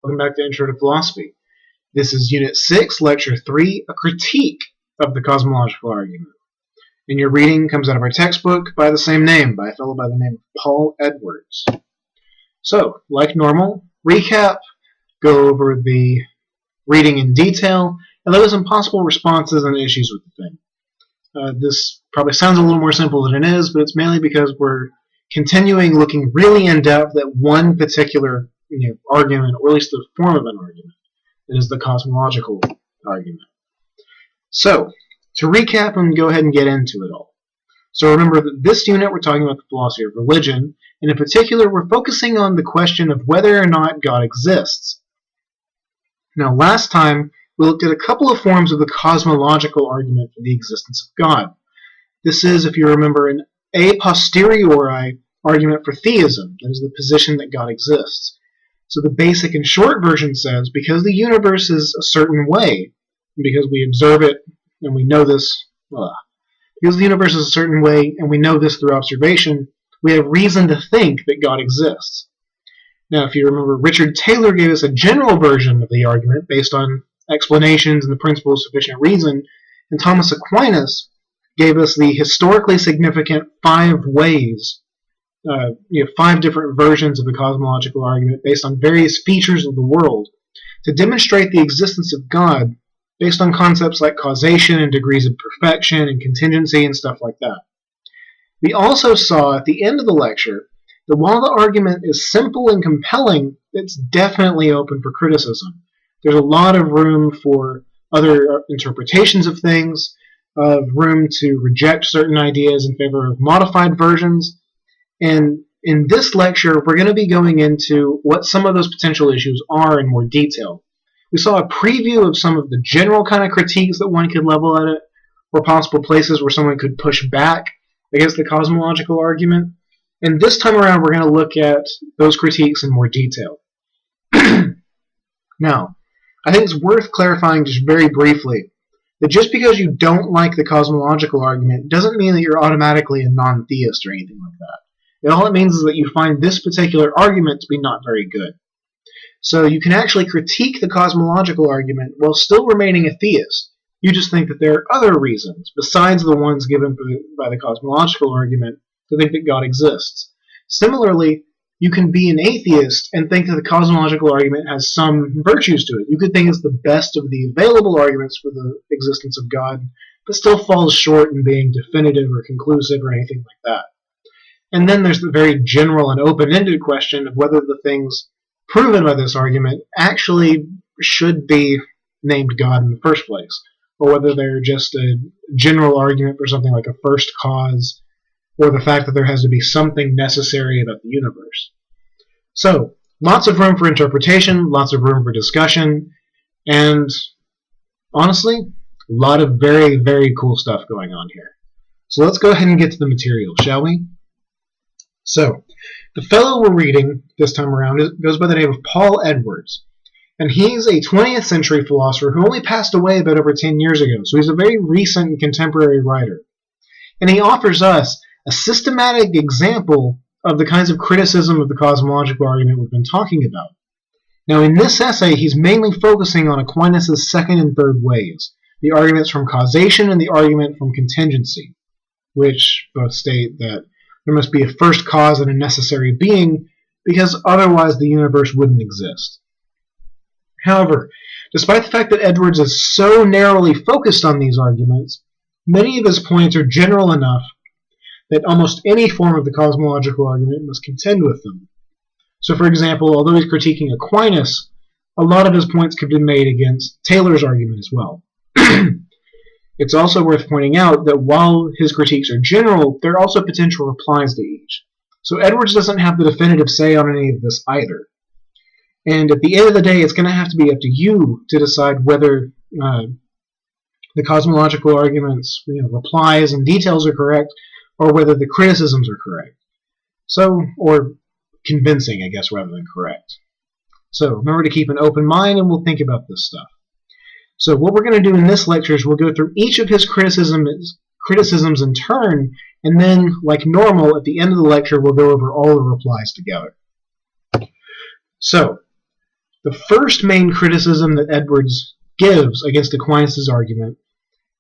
Welcome back to Intro to Philosophy. This is Unit 6, Lecture 3, a critique of the cosmological argument. And your reading comes out of our textbook by the same name, by a fellow by the name of Paul Edwards. So, like normal, recap, go over the reading in detail, and look at some possible responses and issues with the thing. This probably sounds a little more simple than it is, but it's mainly because we're continuing looking really in depth at one particular argument, or at least the form of an argument. It is the cosmological argument. So, to recap and go ahead and get into it all. So remember that this unit we're talking about the philosophy of religion, and in particular we're focusing on the question of whether or not God exists. Now last time we looked at a couple of forms of the cosmological argument for the existence of God. This is, if you remember, an a posteriori argument for theism, that is the position that God exists. So the basic and short version says, because the universe is a certain way, and because we observe it and we know this, because the universe is a certain way and we know this through observation, we have reason to think that God exists. Now, if you remember, Richard Taylor gave us a general version of the argument based on explanations and the principle of sufficient reason, and Thomas Aquinas gave us the historically significant 5 ways, 5 different versions of the cosmological argument based on various features of the world to demonstrate the existence of God based on concepts like causation and degrees of perfection and contingency and stuff like that. We also saw at the end of the lecture that while the argument is simple and compelling, it's definitely open for criticism. There's a lot of room for other interpretations of things, room to reject certain ideas in favor of modified versions, and in this lecture we're going to be going into what some of those potential issues are in more detail. We saw a preview of some of the general kind of critiques that one could level at it, or possible places where someone could push back against the cosmological argument, and this time around we're going to look at those critiques in more detail. Now, I think it's worth clarifying just very briefly that just because you don't like the cosmological argument doesn't mean that you're automatically a non-theist or anything like that. And all it means is that you find this particular argument to be not very good. So you can actually critique the cosmological argument while still remaining a theist. You just think that there are other reasons, besides the ones given by the cosmological argument, to think that God exists. Similarly, you can be an atheist and think that the cosmological argument has some virtues to it. You could think it's the best of the available arguments for the existence of God, but still falls short in being definitive or conclusive or anything like that. And then there's the very general and open-ended question of whether the things proven by this argument actually should be named God in the first place, or whether they're just a general argument for something like a first cause, or the fact that there has to be something necessary about the universe. So, lots of room for interpretation, lots of room for discussion, and honestly, a lot of very, very cool stuff going on here. So let's go ahead and get to the material, shall we? So, the fellow we're reading this time around goes by the name of Paul Edwards, and he's a 20th century philosopher who only passed away about over 10 years ago, so he's a very recent and contemporary writer. And he offers us a systematic example of the kinds of criticism of the cosmological argument we've been talking about. Now, in this essay, he's mainly focusing on Aquinas' second and third ways, the arguments from causation and the argument from contingency, which both state that there must be a first cause and a necessary being, because otherwise the universe wouldn't exist. However, despite the fact that Edwards is so narrowly focused on these arguments, many of his points are general enough that almost any form of the cosmological argument must contend with them. So, for example, although he's critiquing Aquinas, a lot of his points could be made against Taylor's argument as well. It's also worth pointing out that while his critiques are general, there are also potential replies to each. So Edwards doesn't have the definitive say on any of this either. And at the end of the day, it's going to have to be up to you to decide whether the cosmological argument's replies and details are correct, or whether the criticisms are correct. So, or convincing, I guess, rather than correct. So remember to keep an open mind, and we'll think about this stuff. So what we're going to do in this lecture is we'll go through each of his criticisms in turn, and then, like normal, at the end of the lecture, we'll go over all the replies together. So, The first main criticism that Edwards gives against Aquinas' argument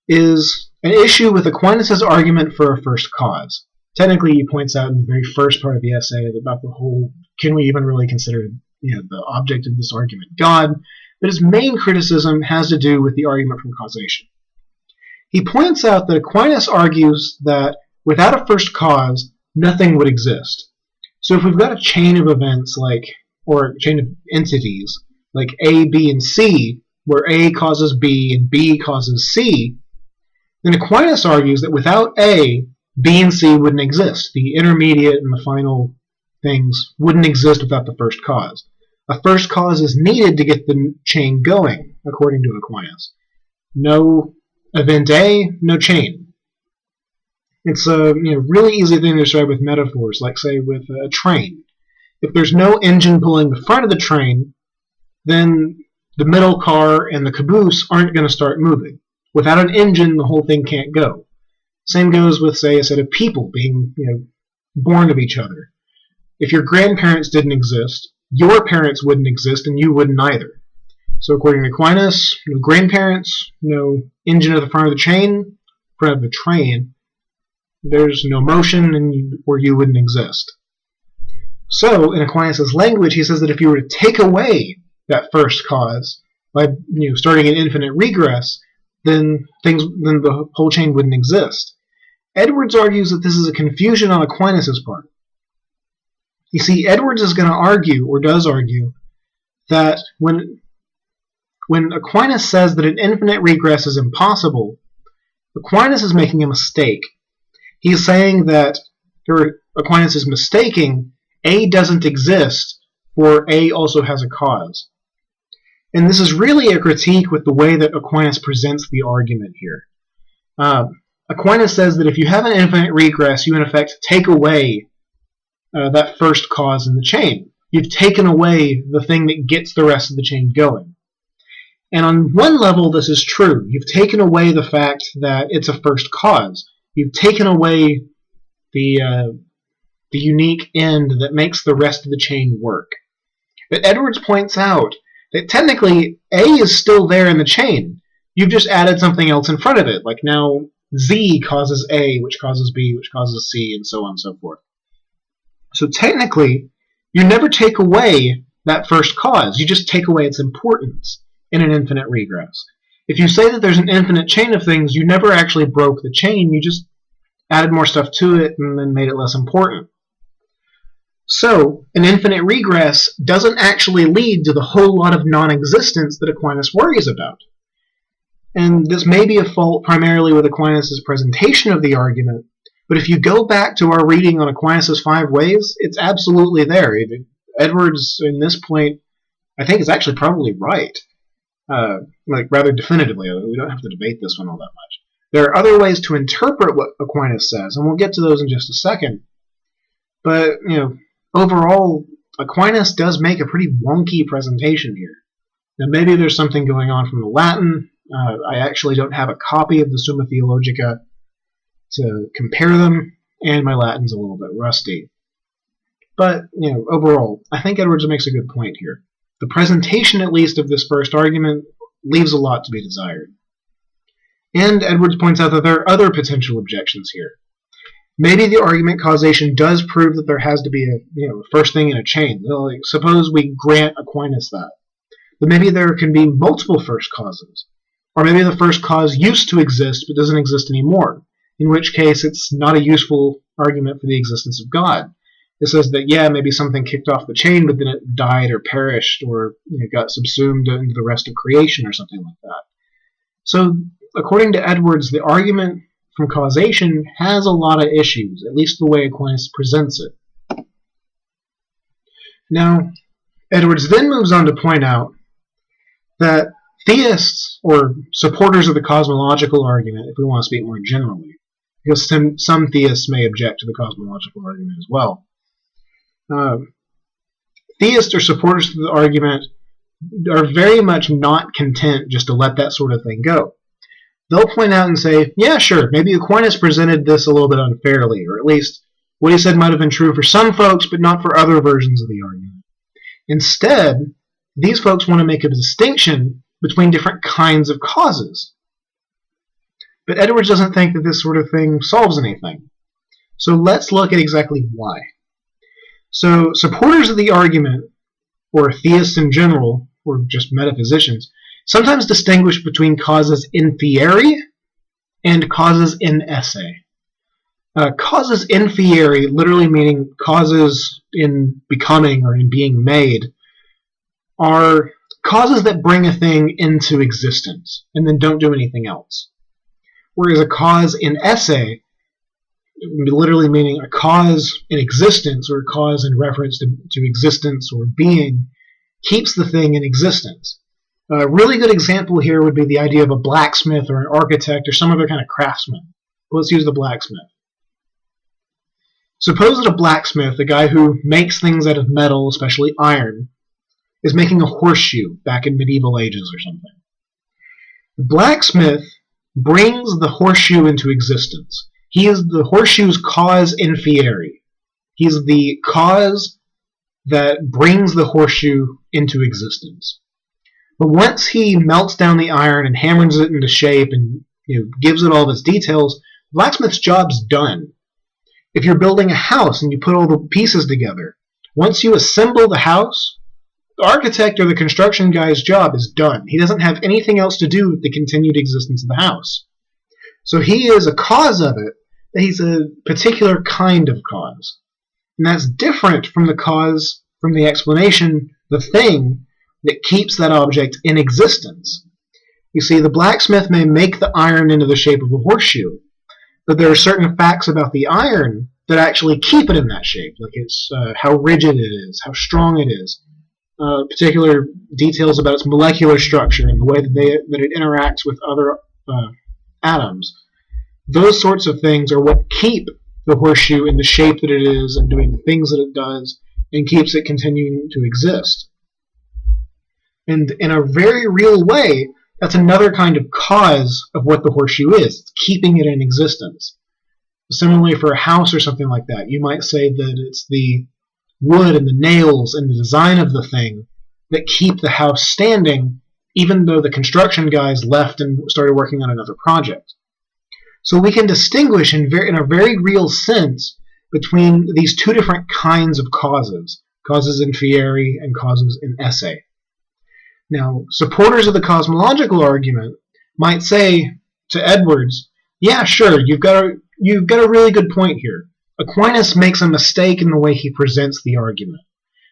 is an issue with Aquinas' argument for a first cause. Technically, he points out in the very first part of the essay about the whole, can we even really consider the object of this argument God? But his main criticism has to do with the argument from causation. He points out that Aquinas argues that without a first cause, nothing would exist. So if we've got a chain of events or a chain of entities like A, B, and C, where A causes B and B causes C, then Aquinas argues that without A, B and C wouldn't exist. The intermediate and the final things wouldn't exist without the first cause. A first cause is needed to get the chain going, according to Aquinas. No event A, no chain. It's a really easy thing to describe with metaphors, like say with a train. If there's no engine pulling the front of the train, then the middle car and the caboose aren't going to start moving. Without an engine, the whole thing can't go. Same goes with, say, a set of people being born of each other. If your grandparents didn't exist, your parents wouldn't exist, and you wouldn't either. So according to Aquinas, no grandparents, no engine at the front of the train, there's no motion, or you wouldn't exist. So, in Aquinas' language, he says that if you were to take away that first cause by starting an infinite regress, then the whole chain wouldn't exist. Edwards argues that this is a confusion on Aquinas' part. You see, Edwards is going to argue, or does argue, that when Aquinas says that an infinite regress is impossible, Aquinas is making a mistake. He's saying that Aquinas is mistaking A doesn't exist, for A also has a cause. And this is really a critique with the way that Aquinas presents the argument here. Aquinas says that if you have an infinite regress, you in effect take away that first cause in the chain. You've taken away the thing that gets the rest of the chain going. And on one level, this is true. You've taken away the fact that it's a first cause. You've taken away the unique end that makes the rest of the chain work. But Edwards points out that technically A is still there in the chain. You've just added something else in front of it, like now Z causes A, which causes B, which causes C, and so on and so forth. So technically, you never take away that first cause. You just take away its importance in an infinite regress. If you say that there's an infinite chain of things, you never actually broke the chain. You just added more stuff to it and then made it less important. So, an infinite regress doesn't actually lead to the whole lot of non-existence that Aquinas worries about. And this may be a fault primarily with Aquinas' presentation of the argument, but if you go back to our reading on Aquinas' 5 ways, it's absolutely there. Edwards, in this point, I think is actually probably right. Rather definitively. We don't have to debate this one all that much. There are other ways to interpret what Aquinas says, and we'll get to those in just a second. But, overall, Aquinas does make a pretty wonky presentation here. Now, maybe there's something going on from the Latin. I actually don't have a copy of the Summa Theologica to compare them, and my Latin's a little bit rusty. But, overall, I think Edwards makes a good point here. The presentation, at least, of this first argument leaves a lot to be desired. And Edwards points out that there are other potential objections here. Maybe the argument causation does prove that there has to be a first thing in a chain. Suppose we grant Aquinas that. But maybe there can be multiple first causes. Or maybe the first cause used to exist but doesn't exist anymore, in which case it's not a useful argument for the existence of God. It says that, maybe something kicked off the chain, but then it died or perished or got subsumed into the rest of creation or something like that. So, according to Edwards, the argument from causation has a lot of issues, at least the way Aquinas presents it. Now, Edwards then moves on to point out that theists, or supporters of the cosmological argument, if we want to speak more generally, because some theists may object to the cosmological argument as well, theists or supporters of the argument are very much not content just to let that sort of thing go. They'll point out and say, yeah, sure, maybe Aquinas presented this a little bit unfairly, or at least what he said might have been true for some folks, but not for other versions of the argument. Instead, these folks want to make a distinction between different kinds of causes. But Edwards doesn't think that this sort of thing solves anything. So let's look at exactly why. So supporters of the argument, or theists in general, or just metaphysicians, sometimes distinguish between causes in fieri and causes in esse. Causes in fieri, literally meaning causes in becoming or in being made, are causes that bring a thing into existence and then don't do anything else. Whereas a cause in esse, literally meaning a cause in existence or a cause in reference to existence or being, keeps the thing in existence. A really good example here would be the idea of a blacksmith or an architect or some other kind of craftsman. Let's use the blacksmith. Suppose that a blacksmith, a guy who makes things out of metal, especially iron, is making a horseshoe back in medieval ages or something. The blacksmith brings the horseshoe into existence. He is the horseshoe's cause in fieri. He is the cause that brings the horseshoe into existence. But once he melts down the iron and hammers it into shape and gives it all of its details, the blacksmith's job's done. If you're building a house and you put all the pieces together, once you assemble the house, the architect or the construction guy's job is done. He doesn't have anything else to do with the continued existence of the house. So he is a cause of it, but he's a particular kind of cause. And that's different from the cause, from the explanation, the thing that keeps that object in existence. You see, the blacksmith may make the iron into the shape of a horseshoe, but there are certain facts about the iron that actually keep it in that shape, like it's how rigid it is, how strong it is, particular details about its molecular structure and the way that it interacts with other atoms. Those sorts of things are what keep the horseshoe in the shape that it is and doing the things that it does and keeps it continuing to exist. And in a very real way, that's another kind of cause of what the horseshoe is. It's keeping it in existence. Similarly, for a house or something like that, you might say that it's the wood and the nails and the design of the thing that keep the house standing, even though the construction guys left and started working on another project. So we can distinguish in a very real sense between these two different kinds of causes in fieri and causes in esse. Now, supporters of the cosmological argument might say to Edwards, yeah, sure, you've got a really good point here. Aquinas makes a mistake in the way he presents the argument.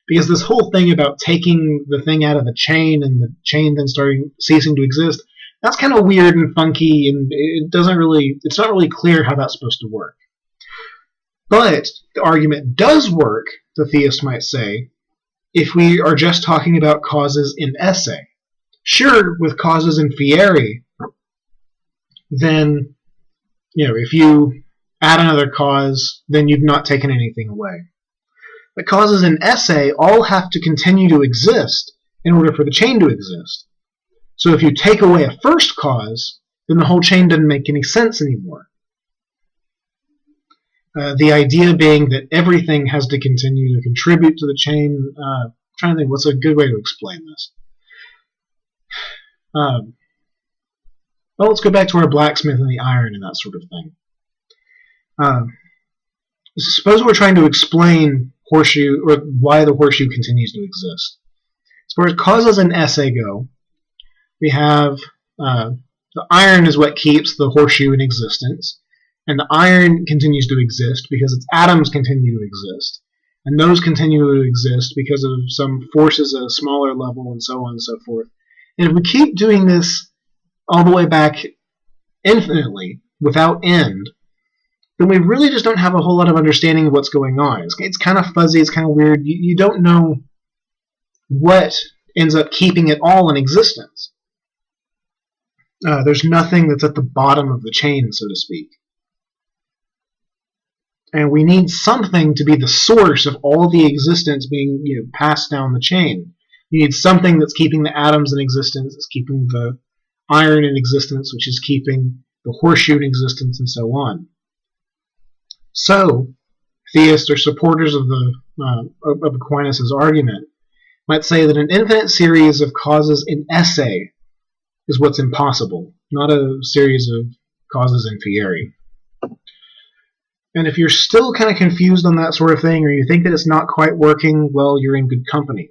Because this whole thing about taking the thing out of the chain and the chain then ceasing to exist, that's kind of weird and funky, and it's not really clear how that's supposed to work. But the argument does work, the theist might say, if we are just talking about causes in esse. Sure, with causes in fieri, then, if you add another cause, then you've not taken anything away. But causes in esse all have to continue to exist in order for the chain to exist. So if you take away a first cause, then the whole chain doesn't make any sense anymore. The idea being that everything has to continue to contribute to the chain. I'm trying to think what's a good way to explain this. Well, let's go back to our blacksmith and the iron and that sort of thing. Suppose we're trying to explain horseshoe, or why the horseshoe continues to exist. As far as causes in esse go, we have the iron is what keeps the horseshoe in existence, and the iron continues to exist because its atoms continue to exist, and those continue to exist because of some forces at a smaller level, and so on and so forth. And if we keep doing this all the way back infinitely, without end, then we really just don't have a whole lot of understanding of what's going on. It's kind of fuzzy, it's kind of weird. You don't know what ends up keeping it all in existence. There's nothing that's at the bottom of the chain, so to speak. And we need something to be the source of all the existence being passed down the chain. You need something that's keeping the atoms in existence, that's keeping the iron in existence, which is keeping the horseshoe in existence, and so on. So, theists or supporters of Aquinas' argument might say that an infinite series of causes in esse is what's impossible, not a series of causes in fieri. And if you're still kind of confused on that sort of thing, or you think that it's not quite working, well, you're in good company.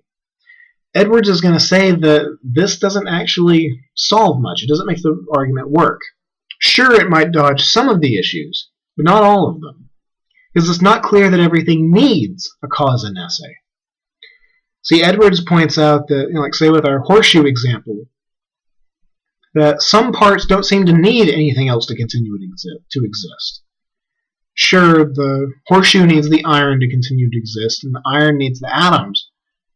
Edwards is going to say that this doesn't actually solve much. It doesn't make the argument work. Sure, it might dodge some of the issues, but not all of them, because it's not clear that everything needs a cause in esse. See, Edwards points out that, like say with our horseshoe example, that some parts don't seem to need anything else to continue to exist. Sure, the horseshoe needs the iron to continue to exist, and the iron needs the atoms,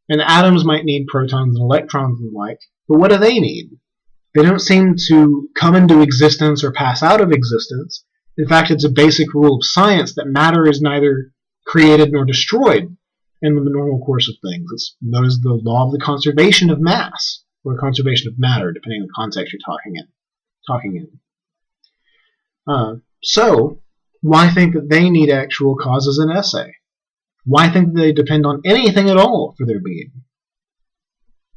and the atoms might need protons and electrons and the like, but what do they need? They don't seem to come into existence or pass out of existence. In fact, it's a basic rule of science that matter is neither created nor destroyed in the normal course of things. It's known as the law of the conservation of mass, or the conservation of matter, depending on the context you're talking in. So, why think that they need actual causes in esse? Why think that they depend on anything at all for their being?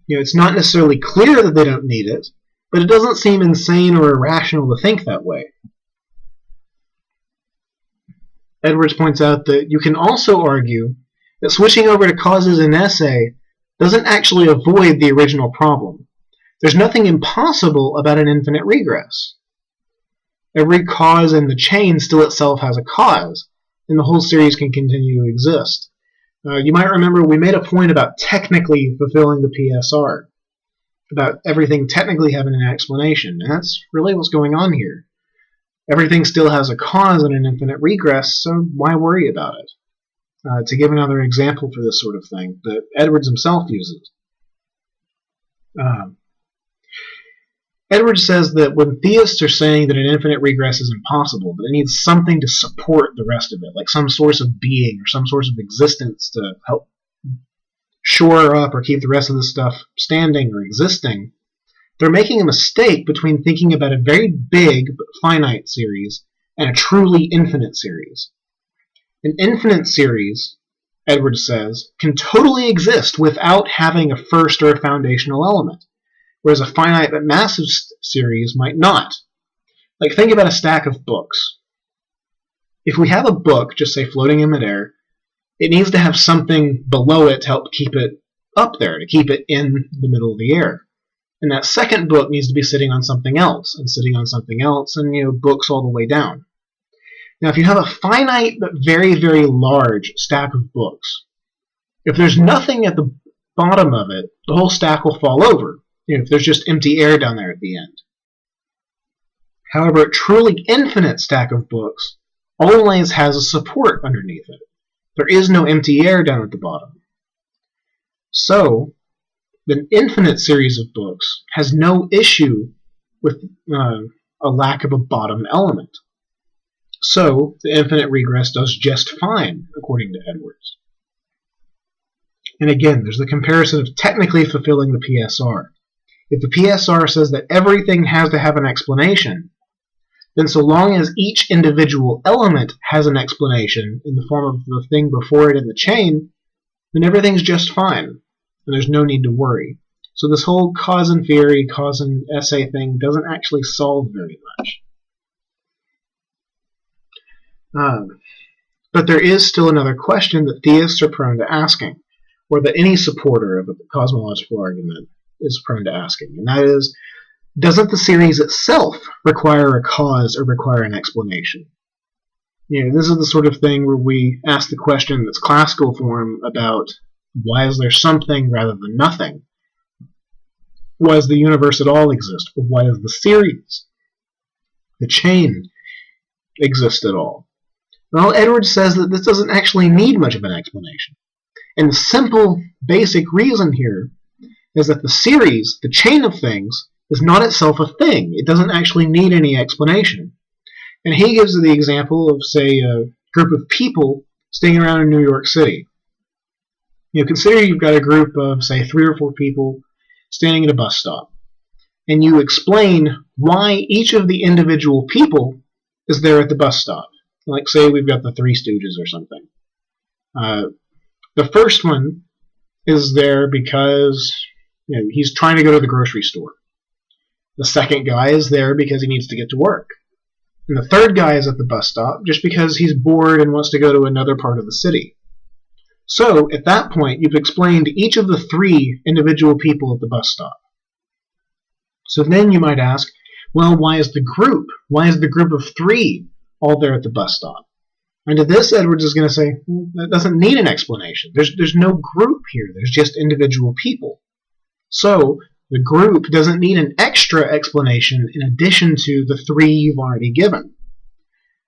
It's not necessarily clear that they don't need it, but it doesn't seem insane or irrational to think that way. Edwards points out that you can also argue that switching over to causes in esse doesn't actually avoid the original problem. There's nothing impossible about an infinite regress. Every cause in the chain still itself has a cause, and the whole series can continue to exist. You might remember we made a point about technically fulfilling the PSR, about everything technically having an explanation, and that's really what's going on here. Everything still has a cause in an infinite regress, so why worry about it? To give another example for this sort of thing that Edwards himself uses. Edwards says that when theists are saying that an infinite regress is impossible, that it needs something to support the rest of it, like some source of being or some source of existence to help shore up or keep the rest of the stuff standing or existing, they're making a mistake between thinking about a very big but finite series and a truly infinite series. An infinite series, Edwards says, can totally exist without having a first or a foundational element, whereas a finite but massive series might not. Like, think about a stack of books. If we have a book, just say floating in midair, it needs to have something below it to help keep it up there, to keep it in the middle of the air. And that second book needs to be sitting on something else, and sitting on something else, and books all the way down. Now, if you have a finite but very, very large stack of books, if there's nothing at the bottom of it, the whole stack will fall over, if there's just empty air down there at the end. However, a truly infinite stack of books always has a support underneath it. There is no empty air down at the bottom. So, the infinite series of books has no issue with a lack of a bottom element. So, the infinite regress does just fine, according to Edwards. And again, there's the comparison of technically fulfilling the PSR. If the PSR says that everything has to have an explanation, then so long as each individual element has an explanation in the form of the thing before it in the chain, then everything's just fine, and there's no need to worry. So this whole cause and theory, cause and esse thing doesn't actually solve very much. But there is still another question that theists are prone to asking, or that any supporter of a cosmological argument is prone to asking, and that is, doesn't the series itself require a cause or require an explanation? This is the sort of thing where we ask the question that's classical form about why is there something rather than nothing? Why does the universe at all exist? Or why does the series, the chain, exist at all? Well, Edwards says that this doesn't actually need much of an explanation. And the simple, basic reason here is that the series, the chain of things, is not itself a thing. It doesn't actually need any explanation. And he gives the example of, say, a group of people staying around in New York City. Consider you've got a group of, say, 3 or 4 people standing at a bus stop. And you explain why each of the individual people is there at the bus stop. Like, say, we've got the Three Stooges or something. The first one is there because he's trying to go to the grocery store. The second guy is there because he needs to get to work. And the third guy is at the bus stop just because he's bored and wants to go to another part of the city. So, at that point, you've explained each of the three individual people at the bus stop. So then you might ask, well, why is the group of three all there at the bus stop? And to this, Edwards is going to say, that doesn't need an explanation. There's no group here. There's just individual people. So, the group doesn't need an extra explanation in addition to the three you've already given.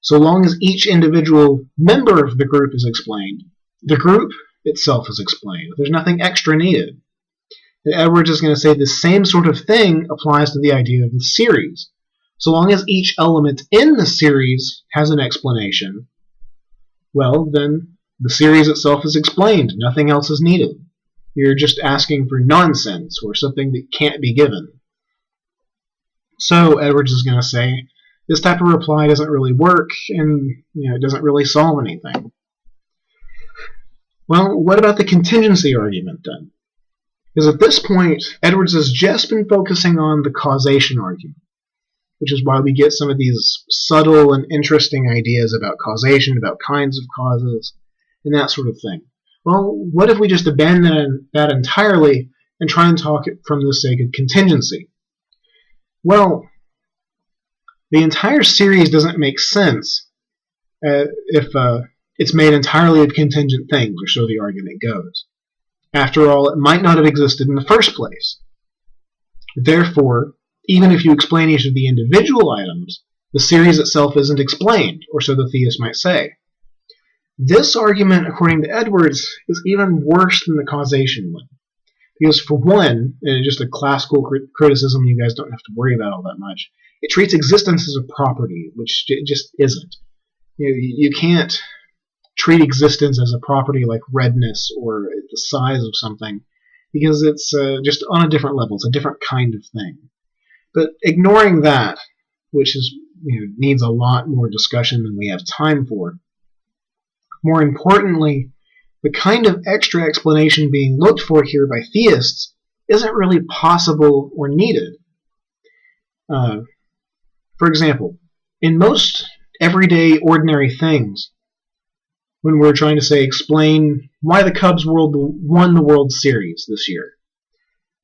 So long as each individual member of the group is explained, the group itself is explained. There's nothing extra needed. And Edwards is going to say the same sort of thing applies to the idea of the series. So long as each element in the series has an explanation, well, then the series itself is explained. Nothing else is needed. You're just asking for nonsense or something that can't be given. So Edwards is going to say, this type of reply doesn't really work, and it doesn't really solve anything. Well, what about the contingency argument then? Because at this point, Edwards has just been focusing on the causation argument, which is why we get some of these subtle and interesting ideas about causation, about kinds of causes, and that sort of thing. Well, what if we just abandon that entirely and try and talk it from the sake of contingency? Well, the entire series doesn't make sense if it's made entirely of contingent things, or so the argument goes. After all, it might not have existed in the first place. Therefore, even if you explain each of the individual items, the series itself isn't explained, or so the theist might say. This argument, according to Edwards, is even worse than the causation one. Because for one, and just a classical criticism you guys don't have to worry about all that much, it treats existence as a property, which it just isn't. You can't treat existence as a property like redness or the size of something, because it's just on a different level. It's a different kind of thing. But ignoring that, which is needs a lot more discussion than we have time for, more importantly, the kind of extra explanation being looked for here by theists isn't really possible or needed. For example, in most everyday, ordinary things, when we're trying to say explain why the Cubs won the World Series this year,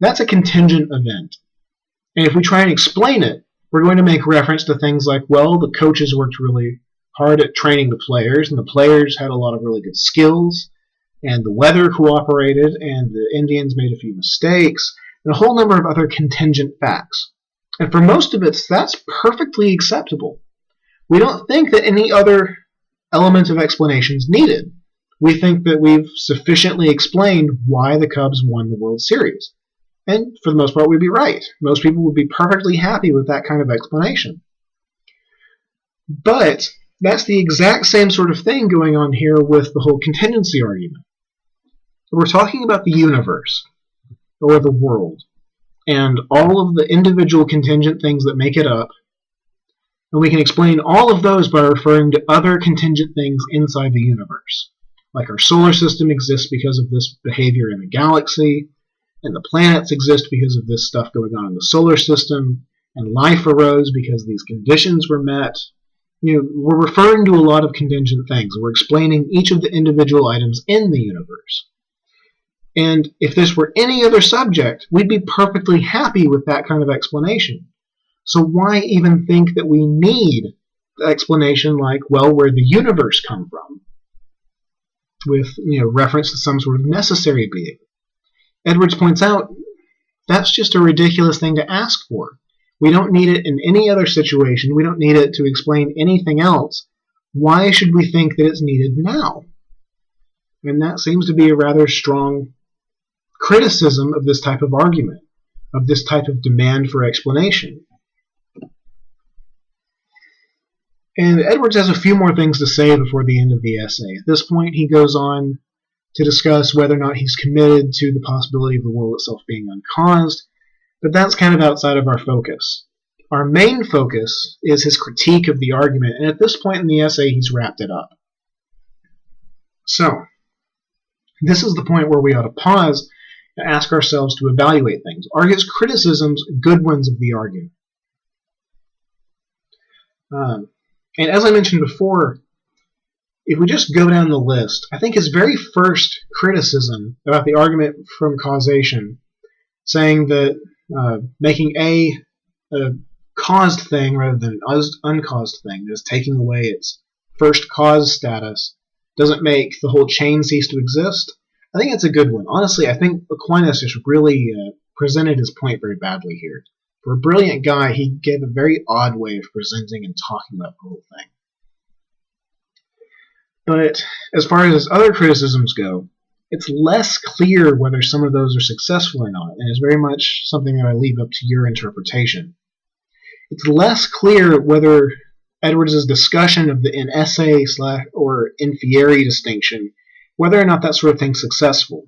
that's a contingent event. And if we try and explain it, we're going to make reference to things like, well, the coaches worked really hard at training the players, and the players had a lot of really good skills, and the weather cooperated, and the Indians made a few mistakes, and a whole number of other contingent facts. And for most of it, that's perfectly acceptable. We don't think that any other element of explanation is needed. We think that we've sufficiently explained why the Cubs won the World Series. And for the most part, we'd be right. Most people would be perfectly happy with that kind of explanation. But that's the exact same sort of thing going on here with the whole contingency argument. We're talking about the universe, or the world, and all of the individual contingent things that make it up, and we can explain all of those by referring to other contingent things inside the universe. Like our solar system exists because of this behavior in the galaxy, and the planets exist because of this stuff going on in the solar system, and life arose because these conditions were met. We're referring to a lot of contingent things. We're explaining each of the individual items in the universe. And if this were any other subject, we'd be perfectly happy with that kind of explanation. So why even think that we need the explanation like, well, where the universe come from, with reference to some sort of necessary being? Edwards points out that's just a ridiculous thing to ask for. We don't need it in any other situation. We don't need it to explain anything else. Why should we think that it's needed now? And that seems to be a rather strong criticism of this type of argument, of this type of demand for explanation. And Edwards has a few more things to say before the end of the essay. At this point, he goes on to discuss whether or not he's committed to the possibility of the world itself being uncaused, but that's kind of outside of our focus. Our main focus is his critique of the argument, and at this point in the essay, he's wrapped it up. So, This is the point where we ought to pause and ask ourselves to evaluate things. Are his criticisms good ones of the argument? And as I mentioned before, if we just go down the list, I think his very first criticism about the argument from causation, saying that making a caused thing rather than an uncaused thing, that is taking away its first cause status, doesn't make the whole chain cease to exist, I think it's a good one. Honestly, I think Aquinas just really presented his point very badly here. For a brilliant guy, he gave a very odd way of presenting and talking about the whole thing. But as far as his other criticisms go, it's less clear whether some of those are successful or not, and it's very much something that I leave up to your interpretation. It's less clear whether Edwards' discussion of the in esse or in fieri distinction, whether or not that sort of thing's successful.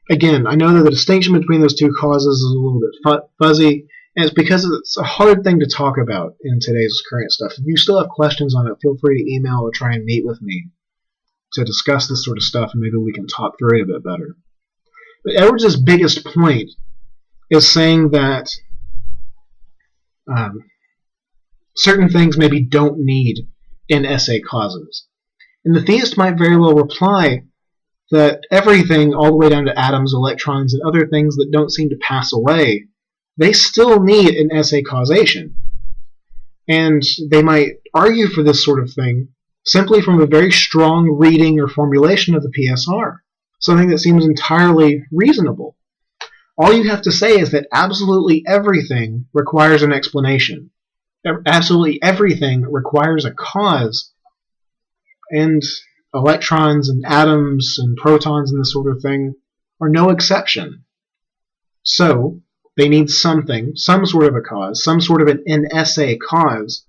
Again, I know that the distinction between those two causes is a little bit fuzzy, and it's because it's a hard thing to talk about in today's current stuff. If you still have questions on it, feel free to email or try and meet with me to discuss this sort of stuff, and maybe we can talk through it a bit better. But Edwards' biggest point is saying that certain things maybe don't need in esse causes. And the theist might very well reply that everything, all the way down to atoms, electrons, and other things that don't seem to pass away, they still need an esse causation. And they might argue for this sort of thing simply from a very strong reading or formulation of the PSR, something that seems entirely reasonable. All you have to say is that absolutely everything requires an explanation. Absolutely everything requires a cause, and electrons and atoms and protons and this sort of thing are no exception. So they need something, some sort of a cause, some sort of an in esse cause,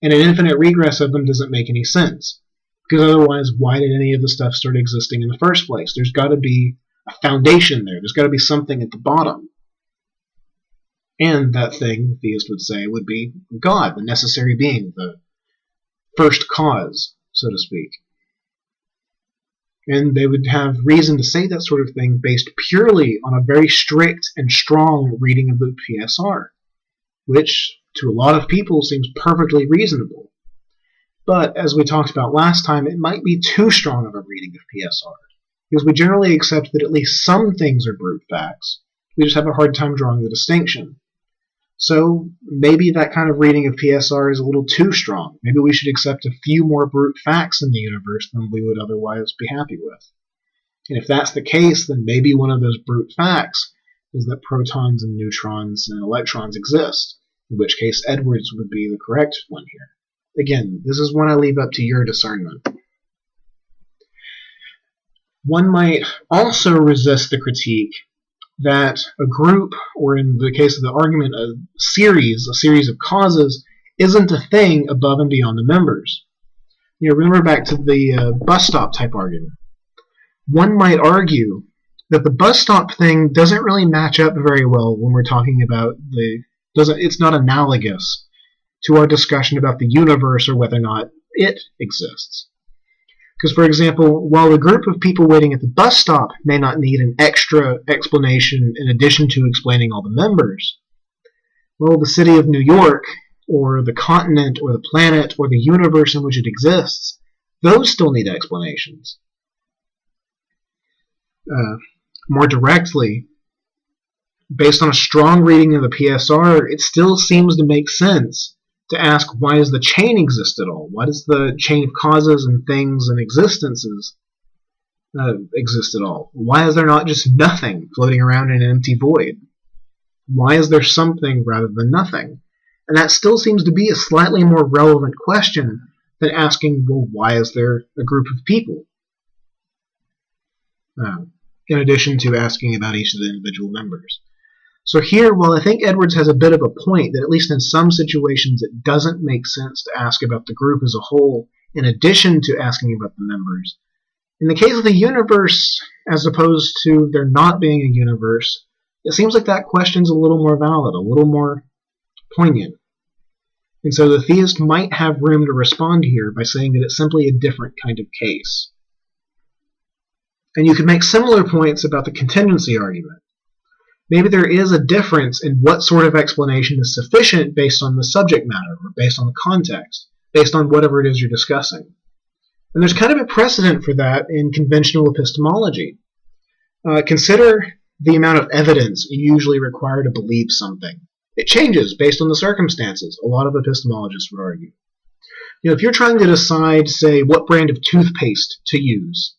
and an infinite regress of them doesn't make any sense. Because otherwise, why did any of the stuff start existing in the first place? There's got to be a foundation there. There's got to be something at the bottom. And that thing, the theist would say, would be God, the necessary being, the first cause, so to speak. And they would have reason to say that sort of thing based purely on a very strict and strong reading of the PSR, which to a lot of people seems perfectly reasonable. But as we talked about last time, it might be too strong of a reading of PSR, because we generally accept that at least some things are brute facts. We just have a hard time drawing the distinction. So maybe that kind of reading of PSR is a little too strong. Maybe we should accept a few more brute facts in the universe than we would otherwise be happy with. And if that's the case, then maybe one of those brute facts is that protons and neutrons and electrons exist, in which case Edwards would be the correct one here. Again, this is one I leave up to your discernment. One might also resist the critique that a group, or in the case of the argument, a series of causes, isn't a thing above and beyond the members. You know, remember back to the bus stop type argument. One might argue that the bus stop thing doesn't really match up very well when we're talking about it's not analogous to our discussion about the universe or whether or not it exists. Because, for example, while a group of people waiting at the bus stop may not need an extra explanation in addition to explaining all the members, well, the city of New York, or the continent, or the planet, or the universe in which it exists, those still need explanations. More directly, based on a strong reading of the PSR, it still seems to make sense to ask, why does the chain exist at all? Why does the chain of causes and things and existences exist at all? Why is there not just nothing floating around in an empty void? Why is there something rather than nothing? And that still seems to be a slightly more relevant question than asking, well, why is there a group of people? In addition to asking about each of the individual members. So here, while I think Edwards has a bit of a point that at least in some situations it doesn't make sense to ask about the group as a whole in addition to asking about the members, in the case of the universe, as opposed to there not being a universe, it seems like that question's a little more valid, a little more poignant. And so the theist might have room to respond here by saying that it's simply a different kind of case. And you could make similar points about the contingency argument. Maybe there is a difference in what sort of explanation is sufficient based on the subject matter, or based on the context, based on whatever it is you're discussing. And there's kind of a precedent for that in conventional epistemology. Consider the amount of evidence you usually require to believe something. It changes based on the circumstances, a lot of epistemologists would argue. If you're trying to decide, say, what brand of toothpaste to use,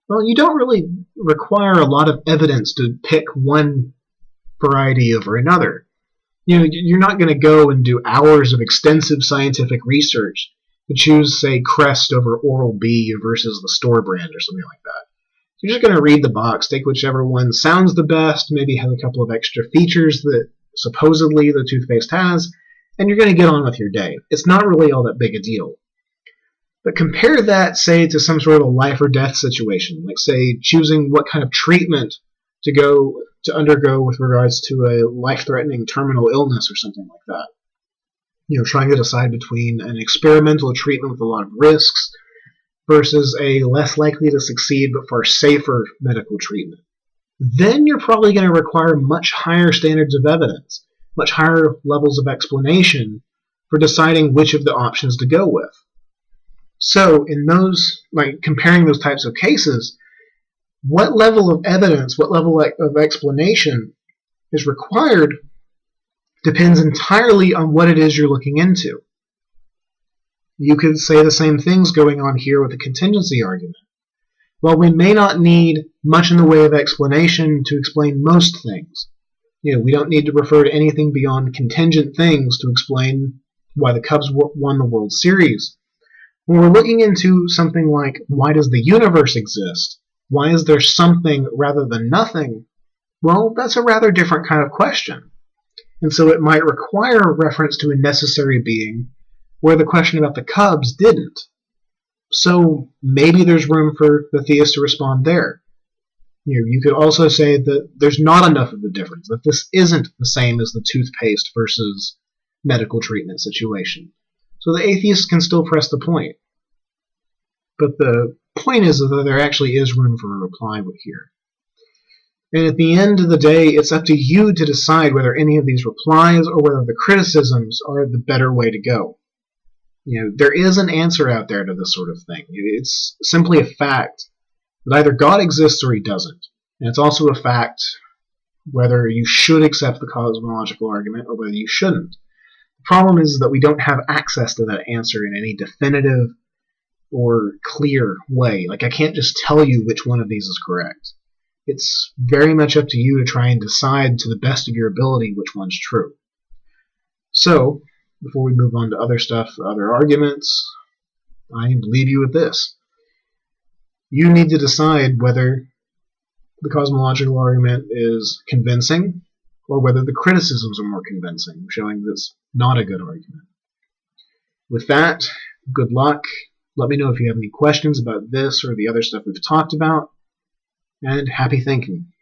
well, you don't really require a lot of evidence to pick one variety over another. You're not going to go and do hours of extensive scientific research to choose, say, Crest over Oral-B versus the store brand or something like that. You're just going to read the box, take whichever one sounds the best, maybe have a couple of extra features that supposedly the toothpaste has, and you're going to get on with your day. It's not really all that big a deal. But compare that, say, to some sort of a life or death situation, like, say, choosing what kind of treatment to undergo with regards to a life-threatening terminal illness or something like that. Trying to decide between an experimental treatment with a lot of risks versus a less likely to succeed but far safer medical treatment. Then you're probably going to require much higher standards of evidence, much higher levels of explanation for deciding which of the options to go with. So in those, comparing those types of cases, what level of evidence, what level of explanation is required depends entirely on what it is you're looking into. You could say the same things going on here with the contingency argument. While we may not need much in the way of explanation to explain most things, we don't need to refer to anything beyond contingent things to explain why the Cubs won the World Series. When we're looking into something like, why does the universe exist? Why is there something rather than nothing? Well, that's a rather different kind of question. And so it might require a reference to a necessary being, where the question about the Cubs didn't. So maybe there's room for the theist to respond there. You could also say that there's not enough of a difference, that this isn't the same as the toothpaste versus medical treatment situation. So the atheist can still press the point. But the point is that there actually is room for a reply with here. And at the end of the day, it's up to you to decide whether any of these replies or whether the criticisms are the better way to go. There is an answer out there to this sort of thing. It's simply a fact that either God exists or he doesn't. And it's also a fact whether you should accept the cosmological argument or whether you shouldn't. The problem is that we don't have access to that answer in any definitive or clear way. I can't just tell you which one of these is correct. It's very much up to you to try and decide to the best of your ability which one's true. So, before we move on to other stuff, other arguments, I leave you with this. You need to decide whether the cosmological argument is convincing or whether the criticisms are more convincing, showing that it's not a good argument. With that, good luck. Let me know if you have any questions about this or the other stuff we've talked about, and happy thinking.